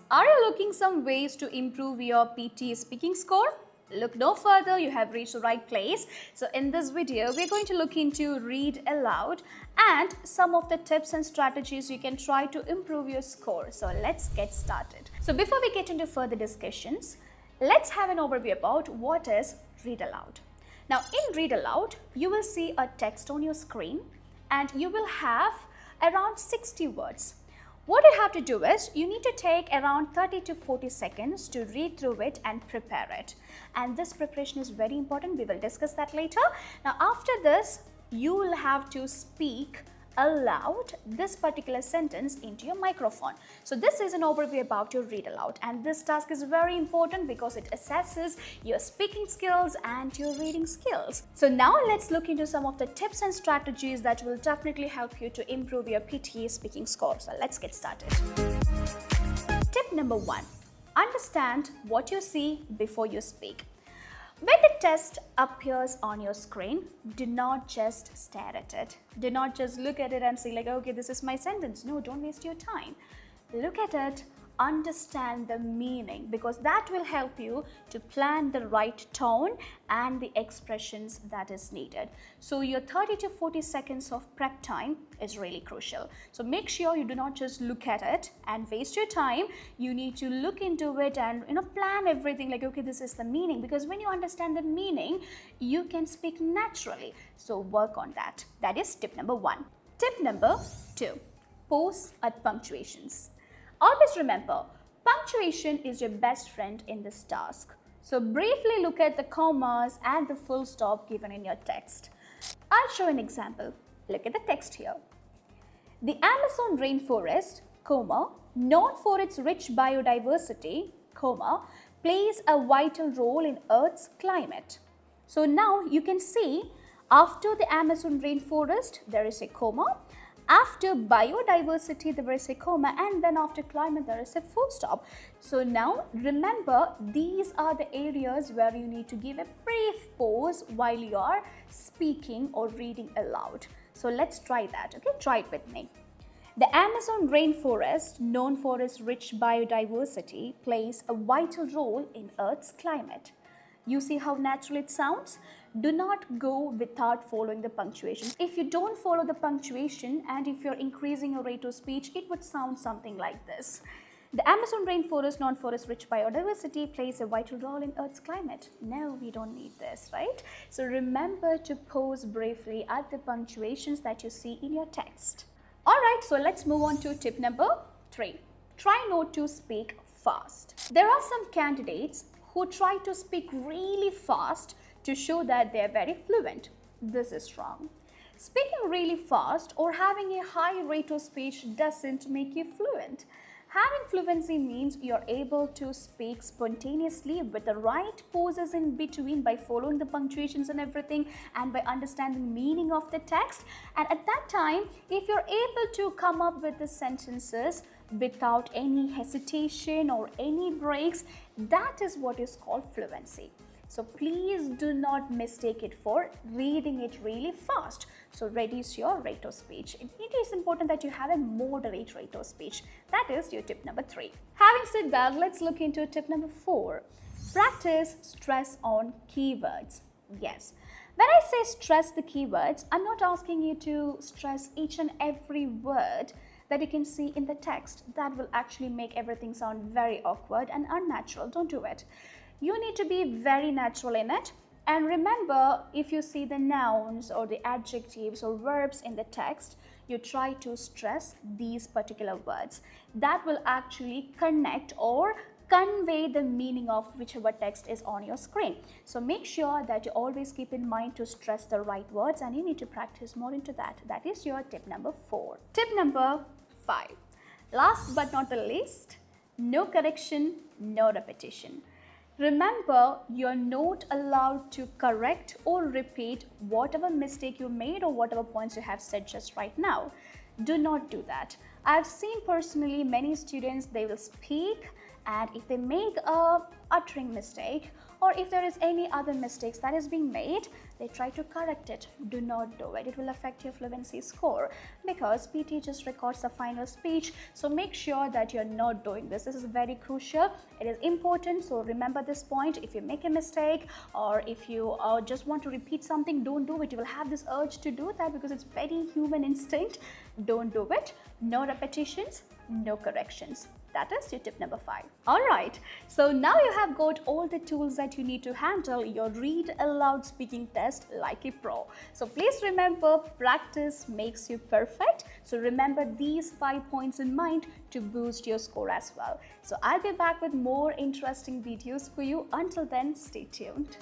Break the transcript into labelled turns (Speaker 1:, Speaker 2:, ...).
Speaker 1: Are you looking some ways to improve your PTE speaking score? Look no further, you have reached the right place. So in this video, we're going to look into read aloud and some of the tips and strategies you can try to improve your score. So let's get started. So before we get into further discussions, let's have an overview about what is read aloud. Now in read aloud, you will see a text on your screen and you will have around 60 words. What you have to do is, you need to take around 30 to 40 seconds to read through it and prepare it. And this preparation is very important. We will discuss that later. Now, after this, you will have to speak aloud this particular sentence into your microphone. So this is an overview about your read aloud, and this task is very important because it assesses your speaking skills and your reading skills. So now let's look into some of the tips and strategies that will definitely help you to improve your PTE speaking score. So let's get started. Tip number 1. Understand what you see before you speak. When the test appears on your screen, do not just stare at it. Do not just look at it and say like, okay, this is my sentence. No, don't waste your time. Look at it, understand the meaning, because that will help you to plan the right tone and the expressions that is needed. So your 30 to 40 seconds of prep time is really crucial. So make sure you do not just look at it and waste your time. You need to look into it and plan everything like, okay, this is the meaning, because when you understand the meaning, you can speak naturally. So work on that. That is tip number 1. Tip number 2, pause at punctuations. Always remember, punctuation is your best friend in this task. So briefly look at the commas and the full stop given in your text. I'll show an example. Look at the text here. The Amazon rainforest, comma, known for its rich biodiversity, comma, plays a vital role in Earth's climate. So now you can see after the Amazon rainforest, there is a comma. After biodiversity, there is a comma, and then after climate, there is a full stop. So now remember, these are the areas where you need to give a brief pause while you are speaking or reading aloud. So let's try that, okay? Try it with me. The Amazon rainforest, known for its rich biodiversity, plays a vital role in Earth's climate. You see how natural it sounds? Do not go without following the punctuation. If you don't follow the punctuation and if you're increasing your rate of speech, it would sound something like this. The Amazon rainforest, known for its rich biodiversity, plays a vital role in Earth's climate. No, we don't need this, right? So remember to pause briefly at the punctuations that you see in your text. All right, so let's move on to tip number 3. Try not to speak fast. There are some candidates who try to speak really fast to show that they are very fluent. This is wrong. Speaking really fast or having a high rate of speech doesn't make you fluent. Having fluency means you're able to speak spontaneously with the right pauses in between by following the punctuations and everything and by understanding the meaning of the text. And at that time, if you're able to come up with the sentences without any hesitation or any breaks, that is what is called fluency. So please do not mistake it for reading it really fast. So reduce your rate of speech. It is important that you have a moderate rate of speech. That is your tip number 3. Having said that, let's look into tip number 4. Practice stress on keywords. Yes. When I say stress the keywords, I'm not asking you to stress each and every word that you can see in the text. That will actually make everything sound very awkward and unnatural. Don't do it. You need to be very natural in it. And remember, if you see the nouns or the adjectives or verbs in the text, you try to stress these particular words. That will actually connect or convey the meaning of whichever text is on your screen. So make sure that you always keep in mind to stress the right words, and you need to practice more into that. That is your tip number 4. Tip number 5. Last but not the least, no correction, no repetition. Remember, you're not allowed to correct or repeat whatever mistake you made or whatever points you have said just right now. Do not do that. I've seen personally many students, they will speak, and if they make a uttering mistake or if there is any other mistakes that is being made, they try to correct it. Do not do it. It will affect your fluency score because PT just records the final speech. So make sure that you're not doing this. This is very crucial. It is important. So remember this point. If you make a mistake or if you just want to repeat something, don't do it. You will have this urge to do that because it's very human instinct. Don't do it. No repetitions, no corrections. That is your tip number 5. Alright, so now you have got all the tools that you need to handle your read aloud speaking test like a pro. So please remember, practice makes you perfect. So remember these 5 points in mind to boost your score as well. So I'll be back with more interesting videos for you. Until then, stay tuned.